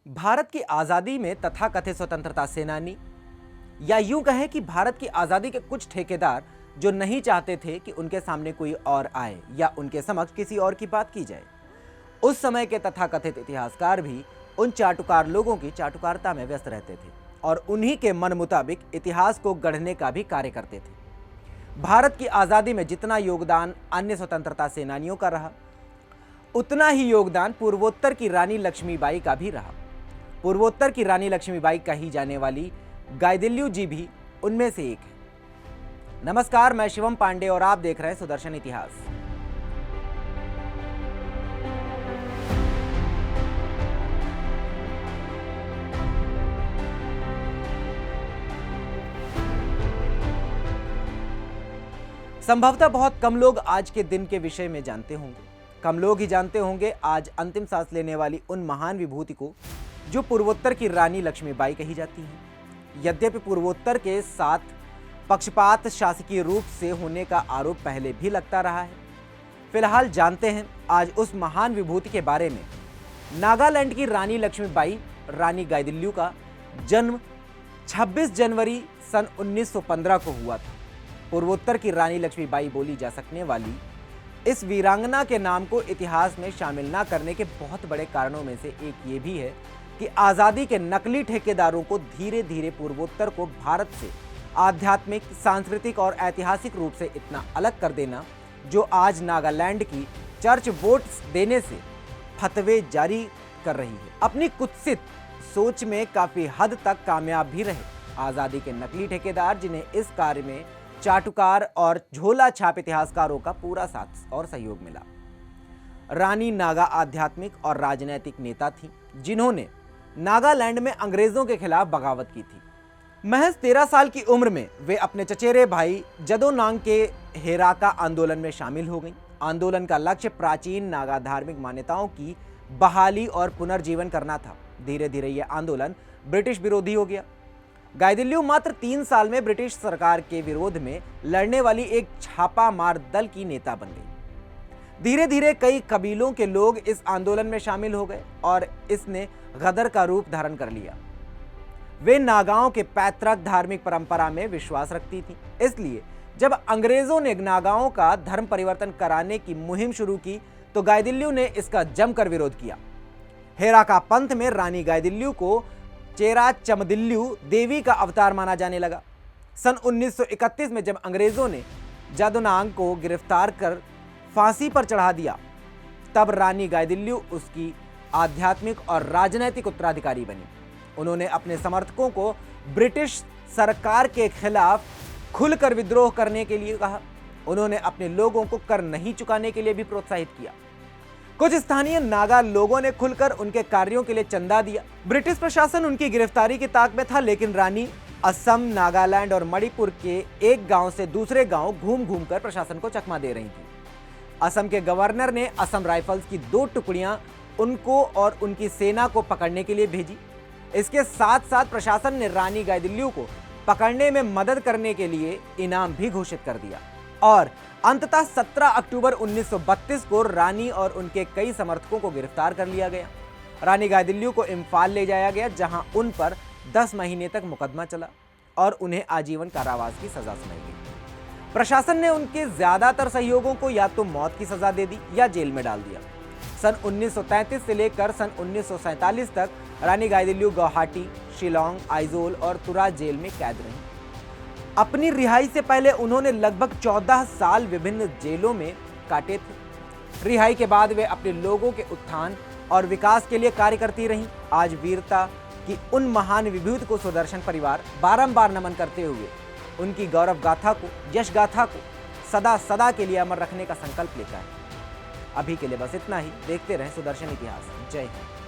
भारत की आजादी में तथाकथित स्वतंत्रता सेनानी या यूं कहें कि भारत की आजादी के कुछ ठेकेदार जो नहीं चाहते थे कि उनके सामने कोई और आए या उनके समक्ष किसी और की बात की जाए, उस समय के तथाकथित इतिहासकार भी उन चाटुकार लोगों की चाटुकारिता में व्यस्त रहते थे और उन्हीं के मन मुताबिक इतिहास को गढ़ने का भी कार्य करते थे। भारत की आजादी में जितना योगदान अन्य स्वतंत्रता सेनानियों का रहा, उतना ही योगदान पूर्वोत्तर की रानी लक्ष्मीबाई का भी रहा। पूर्वोत्तर की रानी लक्ष्मीबाई कही जाने वाली गाइदिल्यू जी भी उनमें से एक है। नमस्कार, मैं शिवम पांडे और आप देख रहे हैं सुदर्शन इतिहास। संभवतः बहुत कम लोग आज के दिन के विषय में जानते होंगे। कम लोग ही जानते होंगे आज अंतिम सांस लेने वाली उन महान विभूति को जो पूर्वोत्तर की रानी लक्ष्मीबाई कही जाती हैं। यद्यपि पूर्वोत्तर के साथ पक्षपात शासकीय रूप से होने का आरोप पहले भी लगता रहा है। फिलहाल जानते हैं आज उस महान विभूति के बारे में। नागालैंड की रानी लक्ष्मीबाई रानी गाइदिल्यू का जन्म 26 जनवरी सन 1915 को हुआ था। पूर्वोत्तर की रानी लक्ष्मीबाई बोली जा सकने वाली इस वीरांगना के नाम को इतिहास में शामिल न करने के बहुत बड़े कारणों में से एक ये भी है कि आज़ादी के नकली ठेकेदारों को धीरे धीरे पूर्वोत्तर को भारत से आध्यात्मिक, सांस्कृतिक और ऐतिहासिक रूप से इतना अलग कर देना, जो आज नागालैंड की चर्च वोट्स देने से फतवे जारी कर रही है, अपनी कुत्सित सोच में काफी हद तक कामयाब भी रहे। आज़ादी के नकली ठेकेदार, जिन्हें इस कार्य में चाटुकार और झोला छाप इतिहासकारों का पूरा साथ और सहयोग मिला। रानी नागा आध्यात्मिक और राजनैतिक नेता थी, जिन्होंने नागालैंड में अंग्रेजों के खिलाफ बगावत की थी। महज 13 साल की उम्र में वे अपने चचेरे भाई जदोनांग के हेराका आंदोलन में शामिल हो गईं। आंदोलन का लक्ष्य प्राचीन नागा धार्मिक मान्यताओं की बहाली और पुनर्जीवन करना था। धीरे धीरे यह आंदोलन ब्रिटिश विरोधी हो गया। गाइदिल्यू मात्र 3 साल में ब्रिटिश सरकार के विरोध में लड़ने वाली एक छापा मार दल की नेता बन गई। धीरे धीरे कई कबीलों के लोग इस आंदोलन में शामिल हो गए और इसने गदर का रूप धारण कर लिया। वे नागाओं के पैतृक धार्मिक परंपरा में विश्वास रखती थी, इसलिए जब अंग्रेजों ने नागाओं का धर्म परिवर्तन कराने की मुहिम शुरू की तो गाइदिल्यू ने इसका जमकर विरोध किया। हेराका पंथ में रानी गाइदिल्यू को चेरा चमदिल्यू देवी का अवतार माना जाने लगा। सन 1931 में जब अंग्रेजों ने जदोनांग को गिरफ्तार कर फांसी पर चढ़ा दिया, तब रानी गाइदिल्यू उसकी आध्यात्मिक और राजनैतिक उत्तराधिकारी बनी। उन्होंने अपने समर्थकों को ब्रिटिश सरकार के खिलाफ खुलकर विद्रोह करने के लिए कहा। उन्होंने अपने लोगों को कर नहीं चुकाने के लिए भी प्रोत्साहित किया। कुछ स्थानीय नागा लोगों ने खुलकर उनके कार्यों के लिए चंदा दिया। ब्रिटिश प्रशासन उनकी गिरफ्तारी की ताक में था, लेकिन रानी असम, नागालैंड और मणिपुर के एक गांव से दूसरे गांव घूम घूम कर प्रशासन को चकमा दे रही थी। असम के गवर्नर ने असम राइफल्स की 2 टुकड़ियां उनको और उनकी सेना को पकड़ने के लिए भेजी। इसके साथ साथ प्रशासन ने रानी गाइदिल्यू को पकड़ने में मदद करने के लिए इनाम भी घोषित कर दिया और अंततः 17 अक्टूबर 1932 को रानी और उनके कई समर्थकों को गिरफ्तार कर लिया गया। रानी गाइदिल्यू को इम्फाल ले जाया गया, जहां उन पर 10 महीने तक मुकदमा चला और उन्हें आजीवन कारावास की सजा सुनाई गई। प्रशासन ने उनके ज्यादातर सहयोगों को या तो मौत की सजा दे दी या जेल में डाल दिया। सन 1933 से लेकर सन 1947 तक रानी गाइदिल्यू गुवाहाटी, शिलोंग, आइजोल और तुरा जेल में कैद रहीं। अपनी रिहाई से पहले उन्होंने लगभग 14 साल विभिन्न जेलों में काटे थे। रिहाई के बाद वे अपने लोगों के उत्थान और विकास के लिए कार्य करती रहीं। आज वीरता की उन महान विभूति को सुदर्शन परिवार बारंबार नमन करते हुए उनकी गौरव गाथा को, यश गाथा को सदा सदा के लिए अमर रखने का संकल्प लेता है। अभी के लिए बस इतना ही। देखते रहें सुदर्शन इतिहास। जय हिंद।